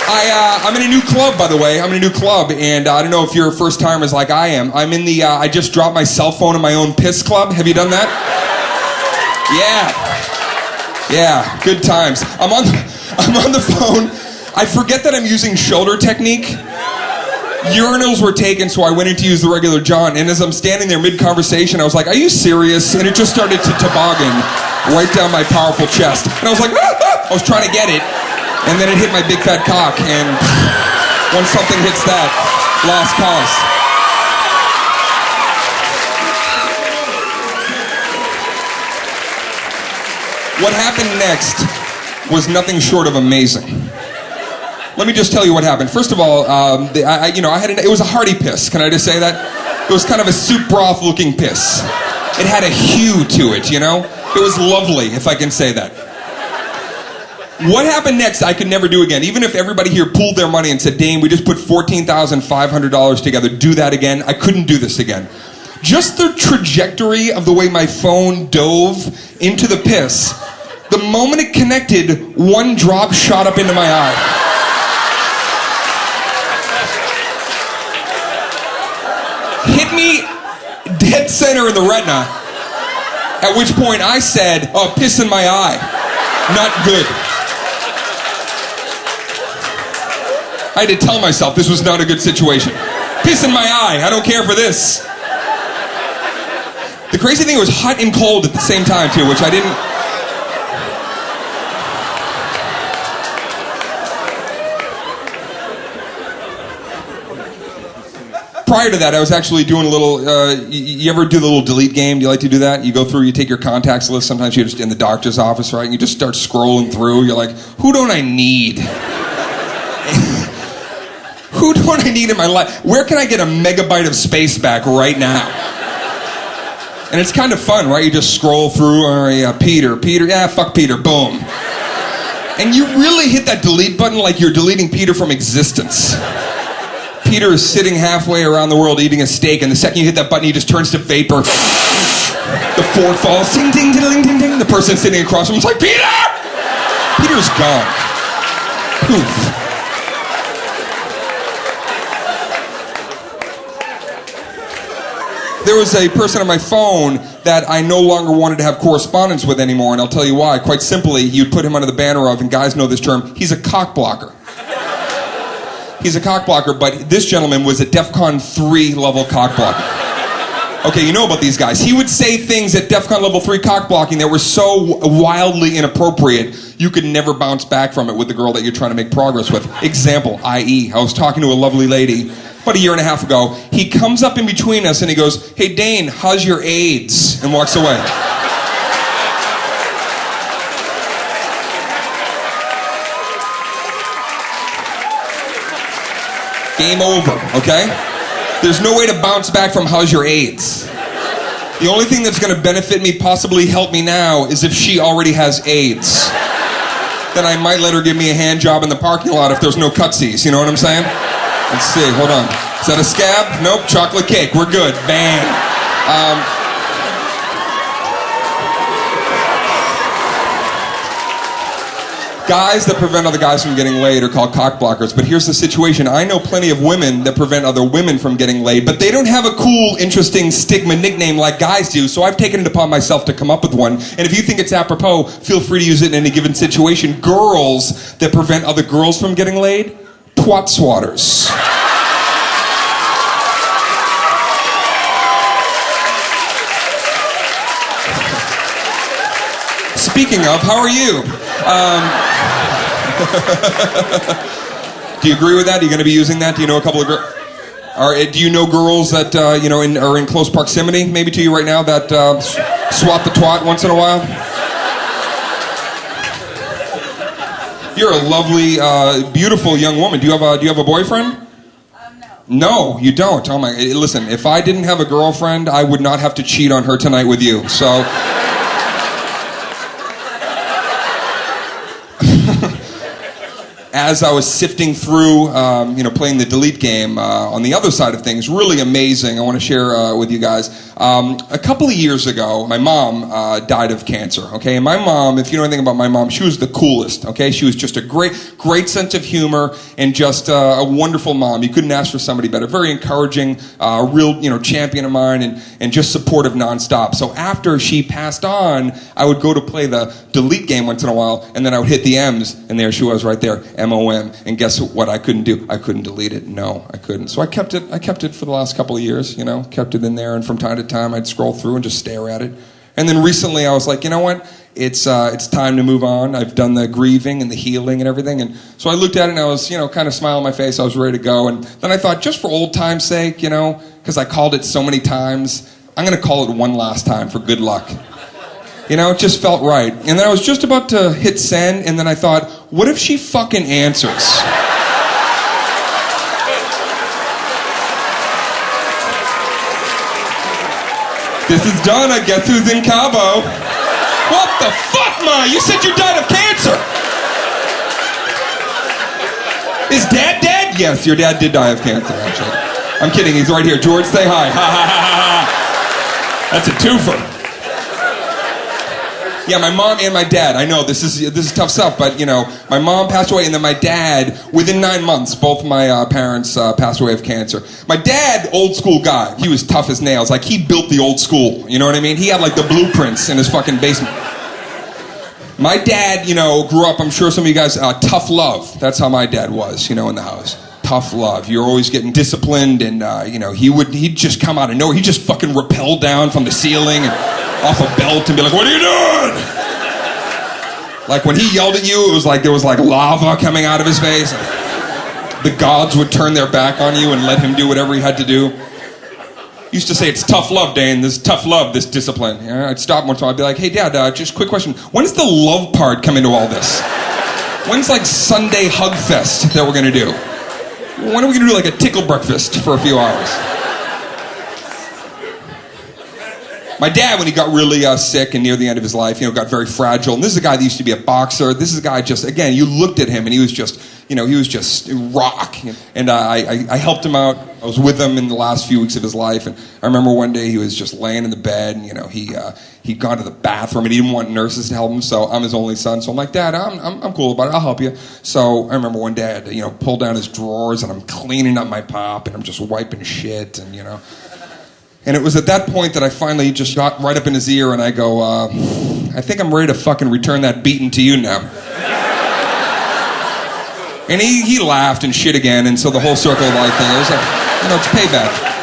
I'm in a new club, by the way. I'm in a new club, and I don't know if you're first-timers like I am. I'm in the I just dropped my cell phone in my own piss club. Have you done that? Yeah, good times. I'm on the phone. I forget that I'm using shoulder technique. Urinals were taken, so I went in to use the regular John, and as I'm standing there mid-conversation, I was like, are you serious? And it just started to toboggan right down my powerful chest. And I was like, I was trying to get it. And then it hit my big fat cock, and once something hits that, lost cause. What happened next was nothing short of amazing. Let me just tell you what happened. First of all, it was a hearty piss. Can I just say that? It was kind of a soup broth looking piss. It had a hue to it, you know? It was lovely, if I can say that. What happened next, I could never do again. Even if everybody here pooled their money and said, Dane, we just put $14,500 together, do that again. I couldn't do this again. Just the trajectory of the way my phone dove into the piss, the moment it connected, one drop shot up into my eye. Hit me dead center in the retina, at which point I said, oh, piss in my eye. Not good. I had to tell myself this was not a good situation. Piss in my eye. I don't care for this. The crazy thing was hot and cold at the same time, too, which I didn't... Prior to that, I was actually doing a little... you ever do the little delete game? Do you like to do that? You go through, you take your contacts list. Sometimes you're just in the doctor's office, right? And you just start scrolling through. You're like, who don't I need? Who don't I need in my life? Where can I get a megabyte of space back right now? And it's kind of fun, right? You just scroll through, Peter, yeah, fuck Peter, boom. And you really hit that delete button like you're deleting Peter from existence. Peter is sitting halfway around the world eating a steak, and the second you hit that button, he just turns to vapor. The fourth falls, ding, ding, ding, ding, ding. The person sitting across from him is like, Peter! Peter's gone. Poof. There was a person on my phone that I no longer wanted to have correspondence with anymore, and I'll tell you why. Quite simply, you'd put him under the banner of, and guys know this term, he's a cock blocker. He's a cock blocker, but this gentleman was a DEFCON 3 level cock blocker. Okay, you know about these guys. He would say things at DEFCON level 3 cock blocking that were so wildly inappropriate, you could never bounce back from it with the girl that you're trying to make progress with. Example, i.e., I was talking to a lovely lady about a year and a half ago. He comes up in between us and he goes, hey, Dane, how's your AIDS? And walks away. Game over, okay? There's no way to bounce back from how's your AIDS. The only thing that's going to benefit me, possibly help me now, is if she already has AIDS. Then I might let her give me a hand job in the parking lot if there's no cutsies, you know what I'm saying? Let's see, hold on. Is that a scab? Nope, chocolate cake. We're good. Bang. Guys that prevent other guys from getting laid are called cock blockers. But here's the situation. I know plenty of women that prevent other women from getting laid, but they don't have a cool, interesting stigma nickname like guys do, so I've taken it upon myself to come up with one. And if you think it's apropos, feel free to use it in any given situation. Girls that prevent other girls from getting laid, twat swatters. Speaking of, how are you? Do you agree with that? Are you going to be using that? Do you know a couple of girls? Do you know girls that are in close proximity, maybe to you right now, that swat the twat once in a while? You're a lovely, beautiful young woman. Do you have a boyfriend? No, you don't. Oh my! Listen, if I didn't have a girlfriend, I would not have to cheat on her tonight with you. So. as I was sifting through, playing the delete game on the other side of things, really amazing. I want to share with you guys. A couple of years ago, my mom died of cancer, okay? And my mom, if you know anything about my mom, she was the coolest, okay? She was just a great sense of humor and just a wonderful mom. You couldn't ask for somebody better. Very encouraging, real, champion of mine and just supportive nonstop. So after she passed on, I would go to play the delete game once in a while, and then I would hit the M's, and there she was right there, MOM. And guess what I couldn't do? I couldn't delete it. No, I couldn't. So I kept it for the last couple of years, kept it in there, and from time to time I'd scroll through and just stare at it. And then recently I was like, you know what? It's time to move on. I've done the grieving and the healing and everything. And so I looked at it and I was, kind of smile on my face. I was ready to go. And then I thought, just for old time's sake, because I called it so many times, I'm going to call it one last time for good luck. It just felt right. And then I was just about to hit send, and then I thought, what if she fucking answers? This is done. I guess who's in Cabo. What the fuck, Ma? You said you died of cancer. Is Dad dead? Yes, your dad did die of cancer, actually. I'm kidding. He's right here. George, say hi. Ha ha ha ha. That's a twofer. Yeah, my mom and my dad. I know this is tough stuff, but my mom passed away, and then my dad, within 9 months, both my parents passed away of cancer. My dad, old school guy. He was tough as nails. Like, he built the old school. You know what I mean? He had like the blueprints in his fucking basement. My dad, grew up. I'm sure some of you guys, tough love. That's how my dad was, in the house. Tough love. You're always getting disciplined, and he'd just come out of nowhere. He'd just fucking rappel down from the ceiling and off a belt and be like, "What are you doing?" Like when he yelled at you, it was like there was like lava coming out of his face. The gods would turn their back on you and let him do whatever he had to do. He used to say, "It's tough love, Dane. This is tough love, this discipline." I'd stop one time. I'd be like, "Hey, Dad, just a quick question. When does the love part come into all this? When's like Sunday hug fest that we're gonna do? When are we gonna do like a tickle breakfast for a few hours?" My dad, when he got really sick and near the end of his life, got very fragile. And this is a guy that used to be a boxer. This is a guy just, again, you looked at him and he was just, he was just rock. And I helped him out. I was with him in the last few weeks of his life. And I remember one day he was just laying in the bed and, he'd gone to the bathroom and he didn't want nurses to help him. So I'm his only son. So I'm like, "Dad, I'm cool about it. I'll help you." So I remember one day I had to, pull down his drawers and I'm cleaning up my pop and I'm just wiping shit and, And it was at that point that I finally just got right up in his ear and I go, "I think I'm ready to fucking return that beating to you now." And he laughed and shit again, and so the whole circle of life thing, it was like, it's payback.